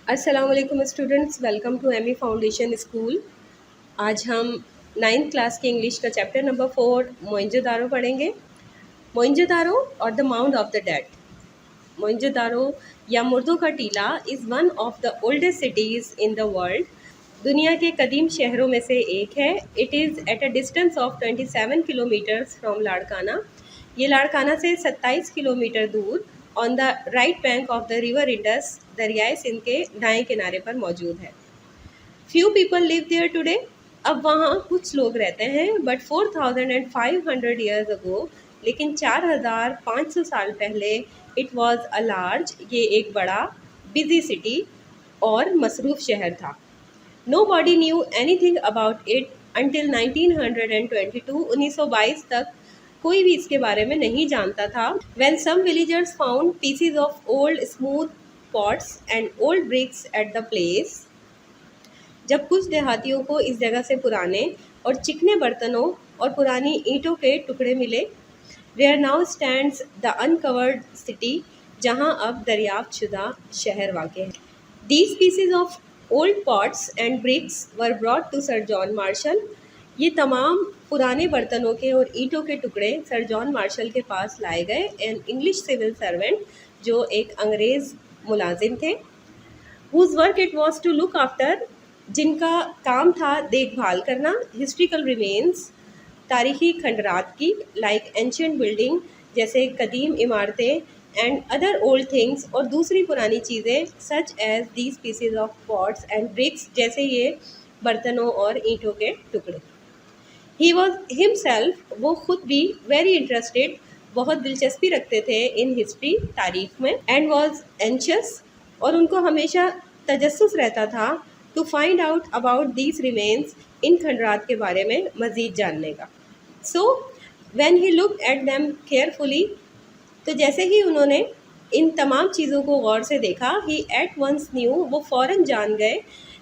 अस्सलाम वालेकुम students, welcome to Amy foundation school. आज हम 9th क्लास के इंग्लिश का चैप्टर नंबर 4 मोइंजोदारो पढ़ेंगे। मोइंजोदारो और the mound of the dead. Mohenjodaro या मुर्दों का टीला is one of the oldest cities in the world. दुनिया के कदीम शहरों में से एक है। It is at a distance of 27 kilometres from Larkana. ये लाड़काना से 27 किलोमीटर दूर on the right bank of the river Indus, दरियाए सिंध के दाएं किनारे पर मौजूद है। Few people live there today. अब वहाँ कुछ लोग रहते हैं, बट 4500 ईयर्स अगो, लेकिन 4500 साल पहले, इट वॉज अ लार्ज, ये एक बड़ा, बिजी सिटी और मसरूफ शहर था। Nobody knew anything about it until 1922। 1922 तक कोई भी इसके बारे में नहीं जानता था। When some villagers found pieces of old smooth pots and old bricks at the place, जब कुछ देहातियों को इस जगह से पुराने और चिकने बर्तनों और पुरानी ईंटों के टुकड़े मिले। Where now stands the uncovered city, जहां अब दरियाफ्त शुदा शहर वाक़ है। These pieces of old pots and bricks were brought to Sir John Marshall। ये तमाम पुराने बर्तनों के और ईंटों के टुकड़े सर जॉन मार्शल के पास लाए गए। एन इंग्लिश सिविल सर्वेंट, जो एक अंग्रेज़ मुलाजिम थे। Whose work it was to look after, जिनका काम था देखभाल करना। हिस्ट्रिकल रिमेन्स, तारीखी खंडरात की। लाइक एंशियंट बिल्डिंग, जैसे कदीम इमारतें। एंड अदर ओल्ड थिंग्स, और दूसरी पुरानी चीज़ें, such as these pieces of pots and bricks, जैसे ये बर्तनों और ईंटों के टुकड़े। ही वॉज हिमसेल्फ, वो खुद भी वेरी इंटरेस्टेड, बहुत दिलचस्पी रखते थे इन हिस्ट्री, तारीख में। एंड वॉज एंशियस, और उनको हमेशा तजस्सुस रहता था to find out about these remains, इन खंडरात के बारे में मज़ीद जानने का। So when he look at them carefully, तो जैसे ही उन्होंने इन तमाम चीज़ों को गौर से देखा, ही एट वंस न्यू, वो फ़ौरन जान गए,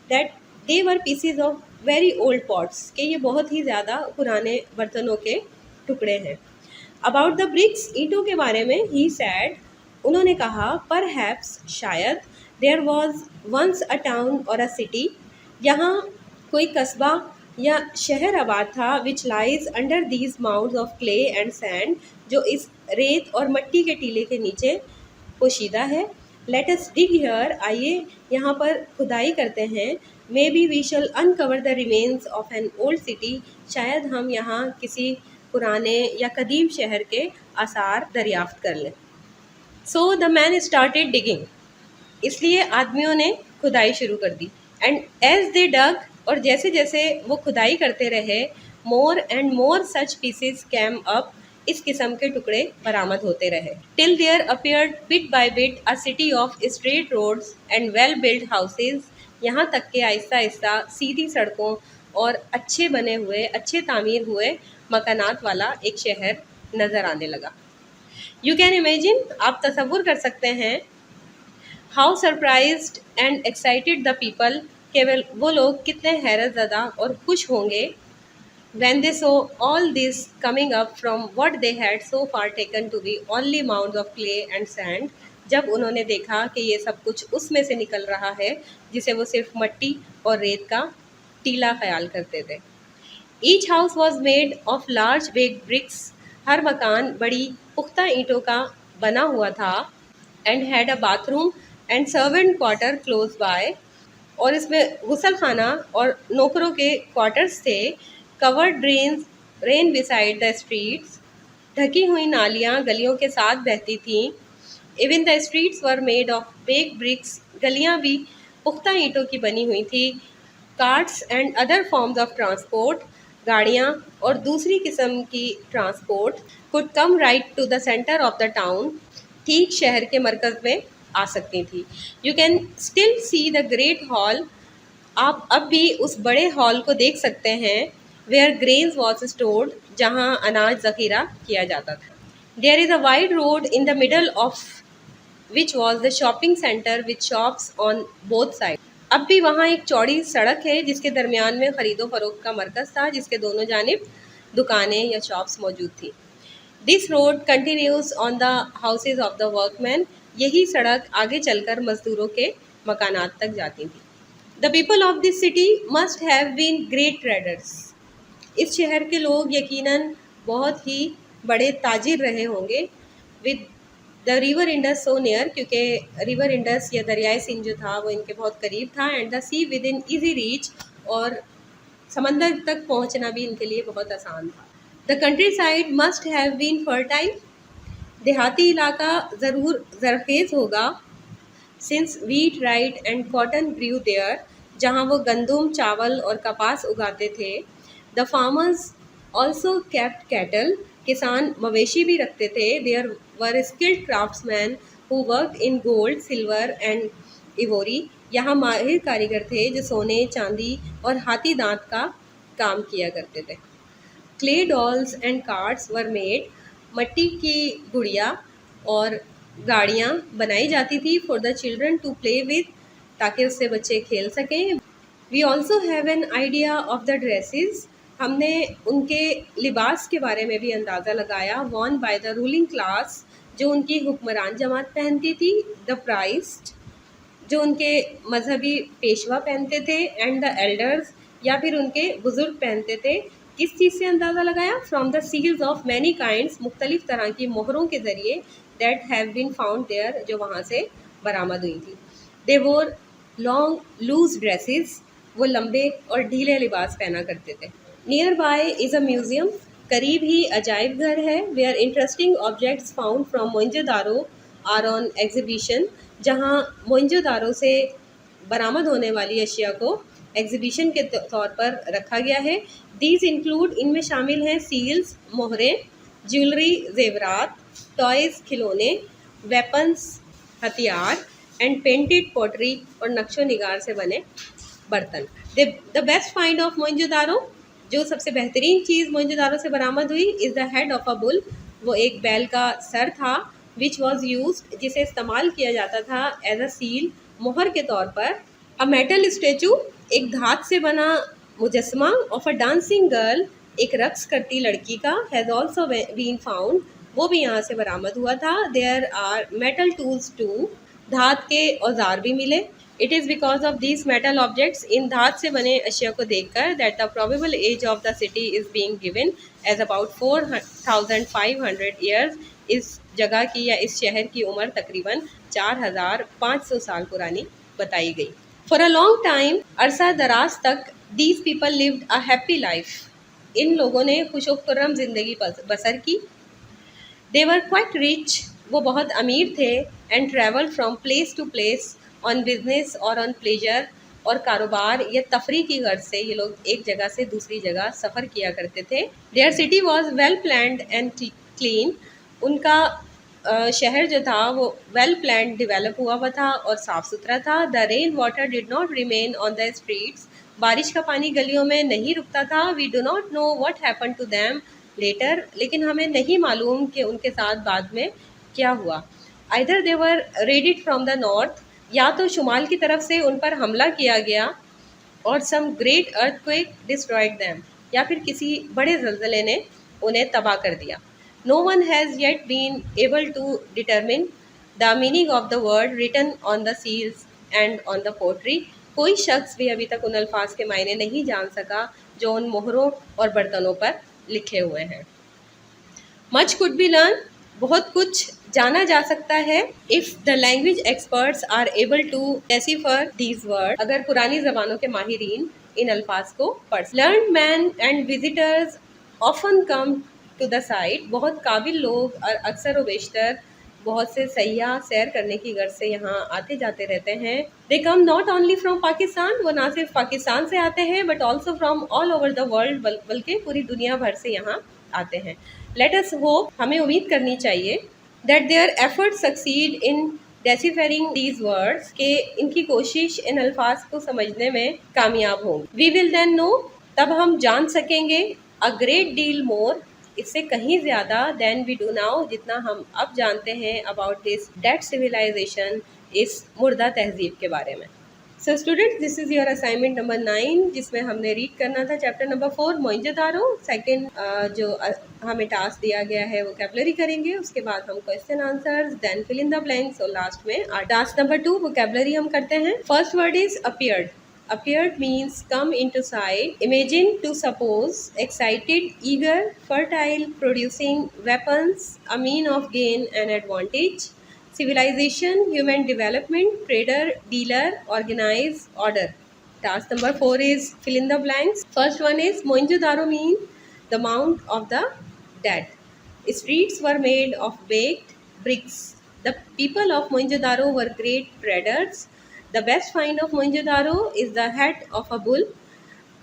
that they were PCs of very old pots, कि ये बहुत ही ज़्यादा पुराने बर्तनों के टुकड़े हैं। अबाउट द ब्रिक्स, ईंटों के बारे में, ही सैड, उन्होंने कहा, परहैप्स, शायद, there was once a town or a city, यहाँ कोई कस्बा या शहर आबाद था। Which lies under these mounds of clay and sand, जो इस रेत और मट्टी के टीले के नीचे पोशीदा है। लेट अस डिग हियर, आइए यहाँ पर खुदाई करते हैं। Maybe we shall uncover the remains of an old city, शायद हम यहाँ किसी पुराने या कदीम शहर के आसार दरियाफ्त कर लें। So the man started digging, इसलिए आदमियों ने खुदाई शुरू कर दी। एंड एज दे डग, और जैसे जैसे वो खुदाई करते रहे, more and more such pieces came up, इस किस्म के टुकड़े बरामद होते रहे। Till there appeared bit by bit a city of straight roads and well built houses, यहाँ तक के आहिस्ता आहिस्ता सीधी सड़कों और अच्छे बने हुए, अच्छे तामीर हुए मकानात वाला एक शहर नज़र आने लगा। यू कैन इमेजिन, आप तसव्वुर कर सकते हैं, how surprised and excited the people, केवल वो लोग कितने हैरत ज़दा और खुश होंगे। when they saw all this coming up from what they had so far taken to be only mounds of clay and sand, जब उन्होंने देखा कि ये सब कुछ उसमें से निकल रहा है जिसे वो सिर्फ मट्टी और रेत का टीला ख्याल करते थे। Each house was made of large big bricks, हर मकान बड़ी पुख्ता ईंटों का बना हुआ था। And had a bathroom and servant quarter close by, और इसमें गुसल खाना और नौकरों के क्वार्टर्स थे। Covered drains ran beside the streets, ढकी हुई नालियाँ गलियों के साथ बहती थीं। Even the streets were made of bake bricks, गलियाँ भी पुख्ता ईंटों की बनी हुई थी। Carts and other forms of transport, गाड़ियाँ और दूसरी किस्म की transport, could come right to the centre of the town, ठीक शहर के मरकज़ में आ सकती थी। You can still see the great hall, आप अब भी उस बड़े हॉल को देख सकते हैं। वेयर ग्रेन्स वॉज स्टोर्ड, जहाँ अनाज ज़ख़ीरा किया जाता था। There is a wide road in the middle of which was the shopping centre with shops on both side, अब भी वहाँ एक चौड़ी सड़क है जिसके दरमियान में ख़रीदो फरोख्त का मरकज़ था, जिसके दोनों जानिब दुकानें या शॉप्स मौजूद थी। This road continues on the houses of the workman, यही सड़क आगे चलकर मज़दूरों के मकानात तक जाती थी। The people of this city must have been great traders. इस शहर के लोग यकीनन बहुत ही बड़े ताजिर रहे होंगे। With the river Indus so near, क्योंकि रिवर इंडस या दरियाई सिंध जो था वो इनके बहुत करीब था। And the sea within easy reach, और समंदर तक पहुंचना भी इनके लिए बहुत आसान था। The countryside must have been fertile. देहाती इलाका ज़रूर जरखेज़ होगा। Since wheat rice and cotton grew there, जहाँ वो गंदम, चावल और कपास उगाते थे। The farmers also kept cattle, किसान मवेशी भी रखते थे। There were skilled craftsmen who worked in gold, silver and ivory. यहाँ माहिर कारीगर थे जो सोने, चांदी और हाथी दांत का काम किया करते थे। Clay dolls and carts were made, मट्टी की गुड़िया और गाड़ियाँ बनाई जाती थी for the children to play with, ताकि उससे बच्चे खेल सकें। We also have an idea of the dresses, हमने उनके लिबास के बारे में भी अंदाज़ा लगाया। Worn by the ruling class, जो उनकी हुक्मरान जमात पहनती थी। द प्राइस्ड, जो उनके मजहबी पेशवा पहनते थे। एंड द एल्डर्स, या फिर उनके बुज़ुर्ग पहनते थे। किस चीज़ से अंदाज़ा लगाया? From the seals of many kinds, मुख्तलिफ तरह की मोहरों के ज़रिए। That have been found there, जो वहाँ से बरामद हुई थी। दे वोर लॉन्ग लूज ड्रेसेस, वो लंबे और ढीले लिबास पहना करते थे। Near by is a museum, करीब ही अजायब घर है। Where interesting objects found from Mohenjodaro are on exhibition, जहाँ मोइंजोदारो से बरामद होने वाली अशिया को एग्जीबिशन के तौर पर रखा गया है। दीज इंक्लूड, इनमें शामिल हैं सील्स, मोहरें, ज्वेलरी, जेवरात, टॉयज़, खिलौने, वेपन्स, हथियार, एंड पेंटेड पॉटरी, और नक्शो निगार से बने बर्तन। द बेस्ट फाइंड ऑफ मोइंजोदारो, जो सबसे बेहतरीन चीज़ मोइंजोदारो से बरामद हुई, is the head of a bull, वो एक बैल का सर था। विच वॉज यूज्ड, जिसे इस्तेमाल किया जाता था एज अ सील, मोहर के तौर पर। अ मेटल स्टेचू, एक धात से बना मुजस्मा ऑफ अ डांसिंग गर्ल, एक रक्स करती लड़की का, हैज़ ऑल्सो बीन फाउंड, वो भी यहाँ से बरामद हुआ था। There are metal tools too, धात के औजार भी मिले। It is because of these metal objects, इन धात से बने अशिया को देखकर, that the probable age of the city is being given as about 4500 years. इस जगह की या इस शहर की उम्र तकरीबन 4500 साल पुरानी बताई गई। फॉर अ लॉन्ग टाइम, अरसा दराज तक, these people lived a happy life, इन लोगों ने खुशो-खुर्रम ज़िंदगी बसर की। दे वर क्वाइट रिच, वो बहुत अमीर थे। And travel from place to place on business और ऑन प्लेजर, और कारोबार या तफरी की गर्ज से ये लोग एक जगह से दूसरी जगह सफ़र किया करते थे। There city was well planned and clean, उनका शहर जो था वो वेल प्लान्ड, डेवलप हुआ था और साफ़ सुथरा था। The rain water did not remain on the streets, बारिश का पानी गलियों में नहीं रुकता था। We do not know what happen to them later, लेकिन हमें नहीं मालूम कि उनके साथ बाद में क्या हुआ। Either they were raided from the north, या तो शुमाल की तरफ से उन पर हमला किया गया, और some great earthquake destroyed them, या फिर किसी बड़े ज़लज़ले ने उन्हें तबाह कर दिया। No one has yet been able to determine the meaning of the word written on the seals and on the pottery, कोई शख्स भी अभी तक उन अल्फाज के मायने नहीं जान सका जो उन मोहरों और बर्तनों पर लिखे हुए हैं। मच कुड बी लर्न, बहुत कुछ जाना जा सकता है। If the language experts are able to decipher these word, अगर पुरानी ज़बानों के माहिरीन इन अल्फाज को पढ़। Learned men and visitors often come to the site, बहुत काबिल लोग और अक्सर व बेशतर बहुत से सयाह सैर करने की गर्ज से यहाँ आते जाते रहते हैं। दे कम नॉट ओनली फ्रॉम पाकिस्तान, वो ना सिर्फ पाकिस्तान से आते हैं, but also from all over the world, बल्कि पूरी दुनिया भर से यहाँ आते हैं। लेट अस होप, हमें उम्मीद करनी चाहिए, that their effort succeed in deciphering these words, के इनकी कोशिश इन अल्फाज को समझने में कामयाब होंगी। वी विल देन नो, तब हम जान सकेंगे, अ ग्रेट डील मोर, इससे कहीं ज़्यादा, देन वी डू नाउ, जितना हम अब जानते हैं, अबाउट दिस डेड सिविलाइजेशन, इस मुर्दा तहजीब के बारे में। So students, this is your assignment number 9, जिसमें हमने रीड करना था चैप्टर नंबर 4 मोइंजोदारो। सेकंड जो हमें टास्क दिया गया है वोकैबुलरी करेंगे, उसके बाद हम question answers, then fill in the blanks और लास्ट में टास्क नंबर 2 वोकैबुलरी हम करते हैं। First word is appeared. Appeared means come into sight. Imagine, to suppose. Excited, eager, fertile, producing weapons, a mean of gain and advantage. Civilization, human development, trader, dealer, organize, order. Task number 4 is fill in the blanks. First one is Mohenjo-daro mean the mound of the dead. Streets were made of baked bricks. The people of Mohenjo-daro were great traders. The best find of Mohenjo-daro is the head of a bull.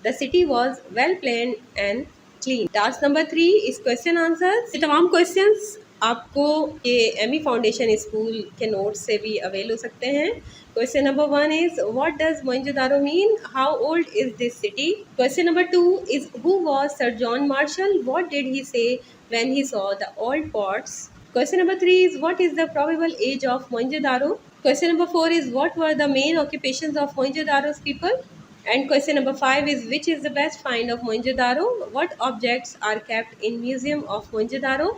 The city was well planned and clean. Task number 3 is question answers. ये तमाम questions आपको ये Amy foundation school के notes से भी avail हो सकते हैं। Question number 1 is what does Mohenjo-daro mean? How old is this city? Question number 2 is who was Sir John Marshall? What did he say when he saw the old pots? Question number 3 is what is the probable age of Mohenjo-daro? Question number 4 is what were the main occupations of Mohenjo-daro's people? And question number 5 is which is the best find of Mohenjo-daro? What objects are kept in museum of Mohenjo-daro?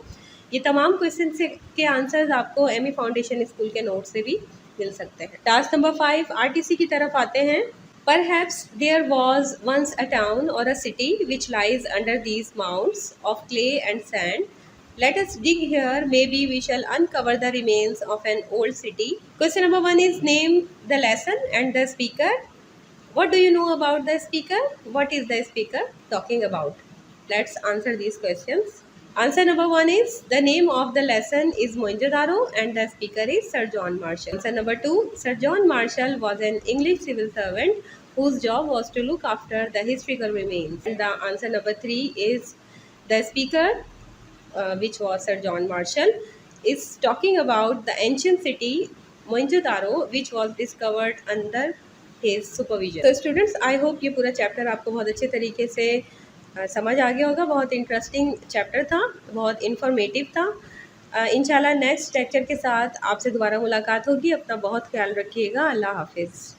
ये तमाम question से के answers आपको Amy foundation school के note से भी मिल सकते हैं। टास्क नंबर 5 आरटीसी की तरफ आते हैं। Perhaps there was once a town or a city which lies under these mounds of clay and sand. Let us dig here, maybe we shall uncover the remains of an old city. Question number 1 is name the lesson and the speaker. What do you know about the speaker? What is the speaker talking about? Let's answer these questions. Answer number 1 is the name of the lesson is Mohenjo-daro and the speaker is Sir John Marshall. Answer number 2, Sir John Marshall was an English civil servant whose job was to look after the historical remains. And the answer number 3 is the speaker, which was Sir John Marshall, is talking about the ancient city Mohenjo-daro, which was discovered under his supervision. So students, I hope ये पूरा chapter आपको बहुत अच्छे तरीके से समझ आ गया होगा। बहुत इंटरेस्टिंग चैप्टर था, बहुत इन्फॉर्मेटिव था। इंशाल्लाह नेक्स्ट लेक्चर के साथ आपसे दोबारा मुलाकात होगी। अपना बहुत ख्याल रखिएगा। अल्लाह हाफिज़।